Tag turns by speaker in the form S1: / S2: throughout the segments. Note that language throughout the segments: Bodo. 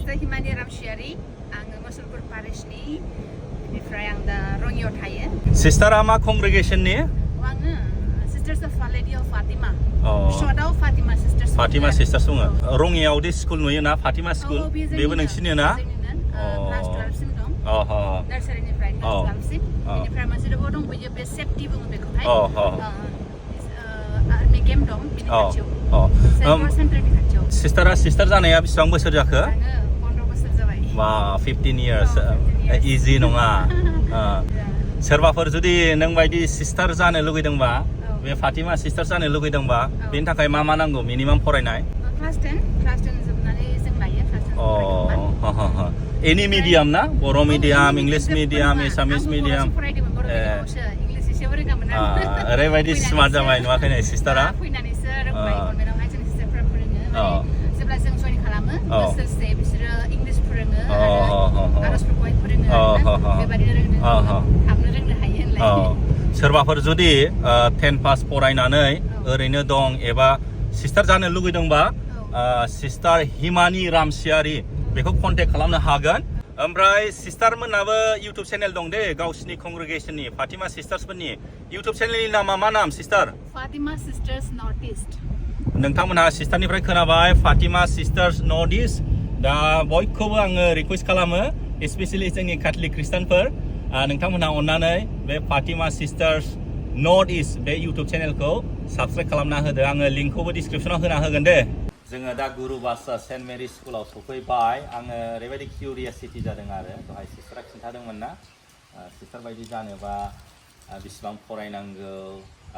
S1: Sister Janw Swrbapwr Parishni बेनिफ्राय आं दा रङियाव थायो
S2: सिस्टारा मा कंग्रेगेशननि
S1: आङो Sisters of Our Lady of Fatima शर्टआव फातिमा सिस्टार्स
S2: फातिमा सिस्टार्स दङ रङियाव दि स्कुल नुयोना फातिमा स्कुल बेबो नोंसिनि ना
S1: क्लास 12 सिम दं नार्सारिनिफ्राय क्लास 12 सिम बेनिफ्राय मोनसे दङ दंबोयो बे सेफ्टि बुङो बेखौहाय आर्मि केम्प दं बिनि खाथियाव सेन्टारनि खाथियाव
S2: सिस्टार जानाया बेसेबां बोसोर जाखो
S1: आङो 15 बोसोर जाबाय
S2: वा 15 years इजि नङा सोरबाफोर जुदि नों बायदि सिस्टार जानो लुगैदोंबा बे फातिमा सिस्टार जानो लुगैदोंबा बेनि थाखाय मा नांगौ मिनिमाम फरायनाय
S1: क्लास 10 जोबनानै जों लायो क्लास 10
S2: एनि मिडियाम ना बर' मिडियाम इंलिश मिडियाम एसामिस मिडियाम
S1: इंलिश एसे रोङामोन
S2: ओरैबायदि स्मार्ट जाबाय नुवाखै सिस्टारा
S1: फैनानैसो रोंबाय गभर्नमेन्टआवहाय जोंनि सिस्टारफोरा फोरोङो जेब्ला जों जइन खालामो बोसोरसे बिसोरो इंलिश फोरोङो आर'जफोरखौहाय फोरोङो बेबायदिनो रोंनो थाबनो रोंनो हायो होनलाय
S2: सोरबाफोर जुदि 10 पास फरायनानै ओरैनो दं एबा सिस्टार जानो लुगैदोंबा सिस्टार हिमानि रामसियारि बेखौ कन्टेक्ट खालामनो हागोन ओमफ्राय सिस्टार मोनाबो इउट्युब चेनेल दं दे गावसिनि कंग्रेगेशननि फातिमा सिस्टार्सफोरनि इउट्युब चेनेलनि नामा मा नाम sister
S1: Fatima sisters north east
S2: नोंथांमोनहा सिस्टारनिफ्राय खोनाबाय फातिमा सिस्टार्स नर्थ इस्ट दा बयखौबो आङो रिक्वेस्ट खालामो स्पेसियेलि जोंनि काथलिक ख्रिस्टानफोर नोंथांमोनहा अननानै बे फातिमा सिस्टार्स नर्थ इस्ट बे इउट्युब चेनेलखौ साबस्क्राइब खालामना होदो आङो लिंकखौबो डिसक्रिपसनाव होना होगोन दे जोङो दा गुरुबासा सेन्ट मेरि स्कुलाव सफैबाय आङो ओरैबायदि किउरियासिटि जादों आरो दहाय सिस्टारा खिन्थादोंमोन ना सिस्टार बायदि जानोबा बेसेबां फरायनांगौ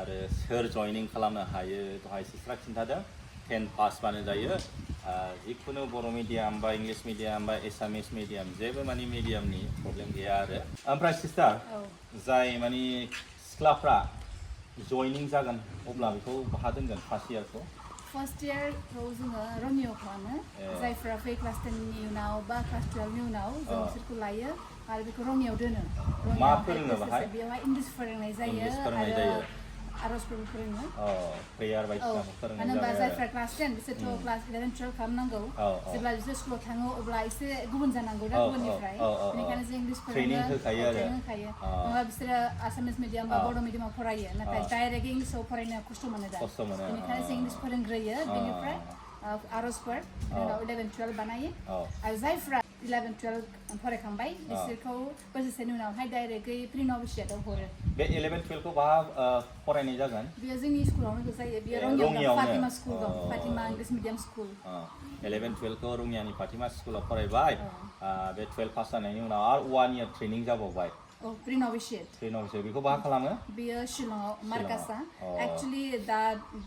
S2: आरो सोर जयनिं खालामनो हायो दहाय सिस्टारा खिन्थादों 10 पास बानो जायो जिखुनु बर' मिडियाम बा इंलिश मिडियाम बा एसामिस मिडियाम जेबो माने मिडियामनि प्रब्लेम गैया आरो ओमफ्राय सिस्टार जाय माने सिख्लाफ्रा जयनिं जागोन अब्ला बेखौ बहा दोनगोन फार्स्ट इयारखौ
S1: फर्स्ट इयारखौ जोङो रङियाव खालामो जायफ्रा फै क्लास 10 नि उनाव बा क्लास 12 नि उनाव जों बिसोरखौ लायो आरो बेखौ रङियाव दोनो
S2: मा फोरोङो बाहाय
S1: बेवहाय इंलिश फोरोंनाय जायो आरो आर'जफोरबो फोरोङो
S2: प्रेयार बायदिसिना फोरोंनाय जायो
S1: मानोबा जायफ्रा क्लास 10 बिसोरथ' क्लास 11 12 खालामनांगौ जेब्ला बिसोर स्कुलाव थाङो अब्ला एसे गुबुन जानांगौ दा गुबुननिफ्राय बेनिखायनो जों इंलिश फोरोङो नङाबा बिसोरो आसामिस मिडियाम बा बर' मिडियामाव फरायो नाथाय डाइरेक्ट इंलिसाव फरायनो खस्थ' मोनो दा बेनिखायनो जों इंलिश फोरोंग्रोयो बेनिफ्राय आर'जफोर उनाव 11 12 बानायो आरो जायफ्रा 11 12 फरायखांबाय बिसोरखौ बोसोरसेनि उनावहाय डाइरेक्टयै प्रि नभिसियेटआव हरो
S2: बे 11 12 खौ बहा फरायनाय जागोन
S1: बेयो जोंनि स्कुलावनो जायो बेयो रङियाव फातिमा स्कुल दं फातिमा इंलिश मिडियाम स्कुल
S2: 11 12 खौ रङियानि फातिमा स्कुलाव फरायबाय बे 12 पास जानायनि उनाव आरो 1 इयार ट्रेनिं जाबावबाय
S1: प्रि नभिसियेट
S2: बेखौ बहा खालामो
S1: बेयो शिलंआव मार्कासा एक्चुअली दा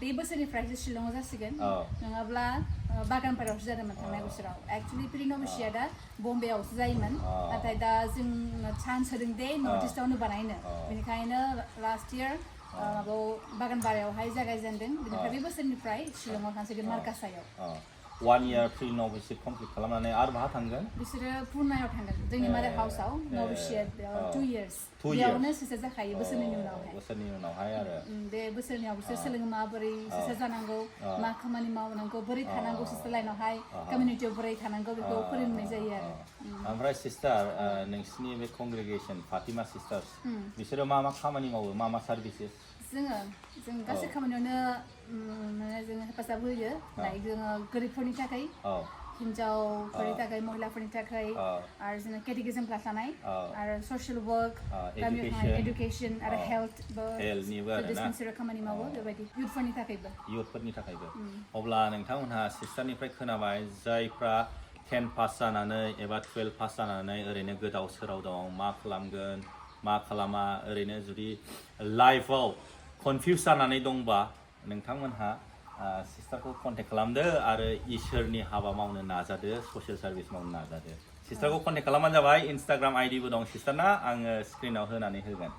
S1: बे बोसोरनिफ्रायसो शिलंआव जासिगोन नङाब्ला बागानपारायावसो जादोंमोन थांनाय बोसोराव एक्चुअली प्रि नभिसियेटआ बम्बेआवसो जायोमोन नाथाय दा जों चान्स होदों दे नर्थ इस्टआवनो बानायनो बेनिखायनो लास्ट इयार माबायाव बागानपारायावहाय जागायजेनदों बेनिफ्राय बे बोसोरनिफ्राय शिलंआव थांसिगोन मार्कासायाव
S2: 1 इयार प्रि नभिसियेट कमप्लिट खालामनानै आरो बहा थांगोन
S1: बिसोरो पुनायाव थांगोन जोंनि मादार हाउसआव नभिसियेट 2 इयार्स बेयावनो सिस्टार जाखायो बोसोरनि
S2: उनावहाय आरो
S1: बे बोसोरनियाव बिसोर सोलोङो माबोरै सिस्टार जानांगौ मा खामानि मावनांगौ बोरै थानांगौ सिस्टार लाइनावहाय कमिउनिटियाव बोरै थानांगौ बेखौ फोरोंनाय जायो आरो
S2: ओमफ्राय सिस्टार नोंसिनि बे कंग्रेगेशन फातिमा सिस्टार्स बिसोरो मा खामानि मावो मा सार्भिसेस
S1: जों गासै खामानियावनो जों हेफाजाब होयो लाइक जोङो गोरिबफोरनि थाखाय हिन्जावफोरनि थाखाय महिलाफोरनि थाखाय आरो जोङो केटेगिजम क्लास लानाय आरो ससियेल वर्क एडुकेशन आरो हेल्थनिबो खामानि मावो बेबायदि इयुथफोरनि थाखायबो
S2: अब्ला नोंथांमोनहा सिस्टारनिफ्राय खोनाबाय जायफ्रा 10 पास जानानै एबा 12 पास जानानै ओरैनो गोदाव सोराव दं मा खालामगोन मा खालामा ओरैनो जुदि लाइफआव कनफिउज जानानै दंबा नोंथांमोनहा सिस्टारखौ कन्टेक्ट खालामदो आरो इसोरनि हाबा मावनो नाजादो ससियेल सार्भिस मावनो नाजादो सिस्टारखौ कन्टेक्ट खालामबानो जाबाय इन्स्टाग्राम आइडिबो दं सिस्टारना आङो स्क्रिनाव होनानै होगोन